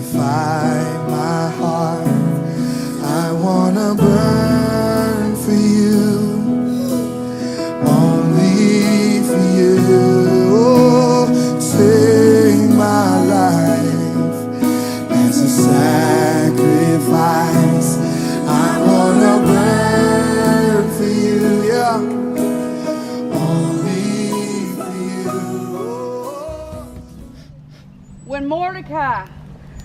Purify my heart. I wanna burn for you, only for you. Oh, take my life as a sacrifice. I wanna burn for you, yeah, only for you. When Mordecai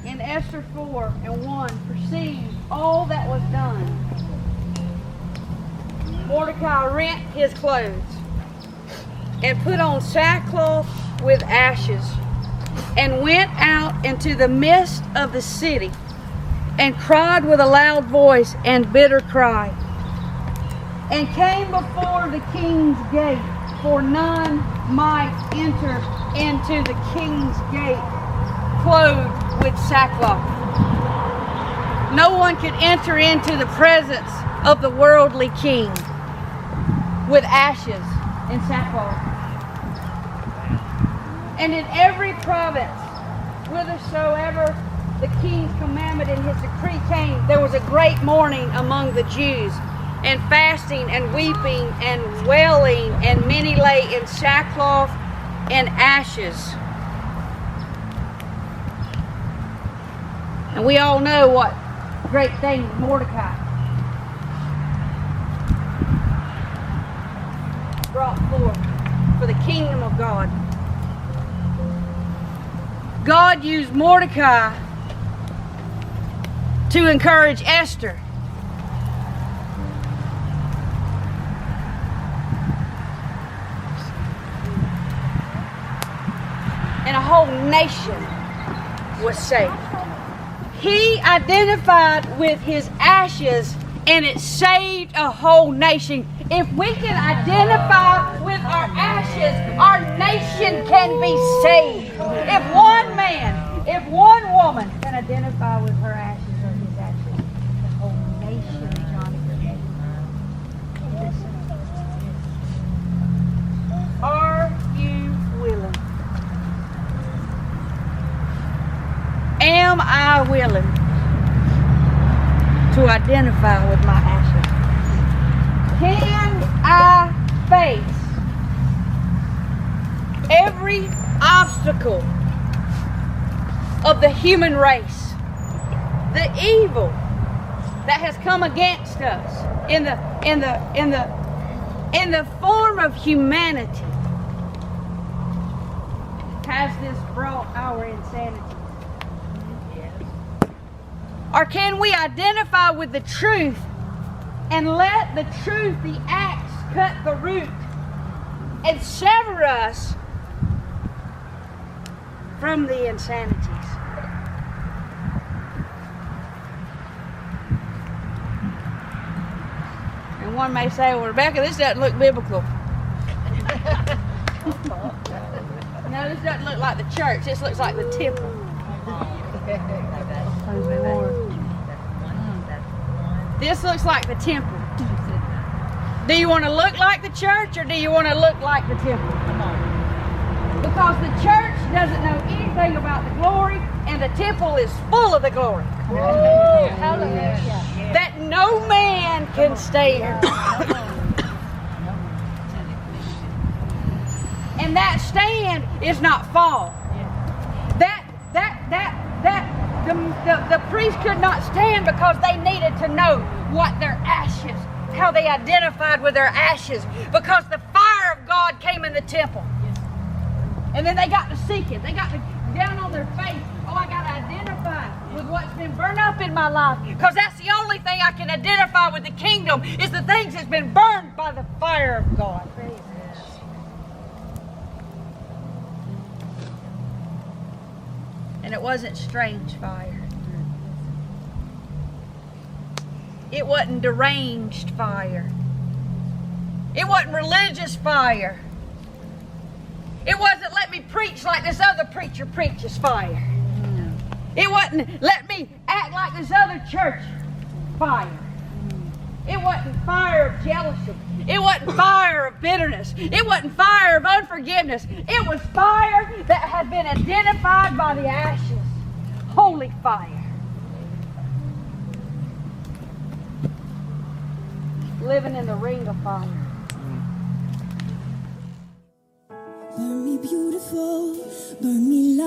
in Esther 4:1 perceived all that was done, Mordecai rent his clothes and put on sackcloth with ashes and went out into the midst of the city and cried with a loud voice and bitter cry, and came before the king's gate, for none might enter into the king's gate clothed with sackcloth. No one could enter into the presence of the worldly king with ashes and sackcloth. And in every province, whithersoever the king's commandment and his decree came, there was a great mourning among the Jews, and fasting and weeping and wailing, and many lay in sackcloth and ashes. And we all know what great things Mordecai brought forth for the kingdom of God. God used Mordecai to encourage Esther. And a whole nation was saved. He identified with his ashes, and it saved a whole nation. If we can identify with our ashes, our nation can be saved. If one man, if one woman can identify with her ashes or his ashes, the whole nation, Johnny, listen. Are you willing? Am I willing to identify with my ashes? Can I face every obstacle of the human race, the evil that has come against us in the form of humanity? Has this brought our insanity? Or can we identify with the truth and let the truth, the axe, cut the root and sever us from the insanities? And one may say, well, Rebecca, this doesn't look biblical. No, this doesn't look like the church. This looks like the temple. Praise the Lord. This looks like the temple. Do you want to look like the church, or do you want to look like the temple? Because the church doesn't know anything about the glory, and the temple is full of the glory. Hallelujah. That no man can stand. And that stand is not fall. The priest could not stand because they needed to know what their ashes, how they identified with their ashes, because the fire of God came in the temple. And then they got to seek it. They got to down on their face. Oh, I got to identify with what's been burned up in my life, because that's the only thing I can identify with the kingdom, is the things that's been burned by the fire of God. And it wasn't strange fire. It wasn't deranged fire. It wasn't religious fire. It wasn't let me preach like this other preacher preaches fire. It wasn't let me act like this other church fire. It wasn't fire of jealousy. It wasn't fire of bitterness. It wasn't fire of unforgiveness. It was fire that had been identified by the ashes. holy fire. Living in the ring of fire. Burn me beautiful, burn me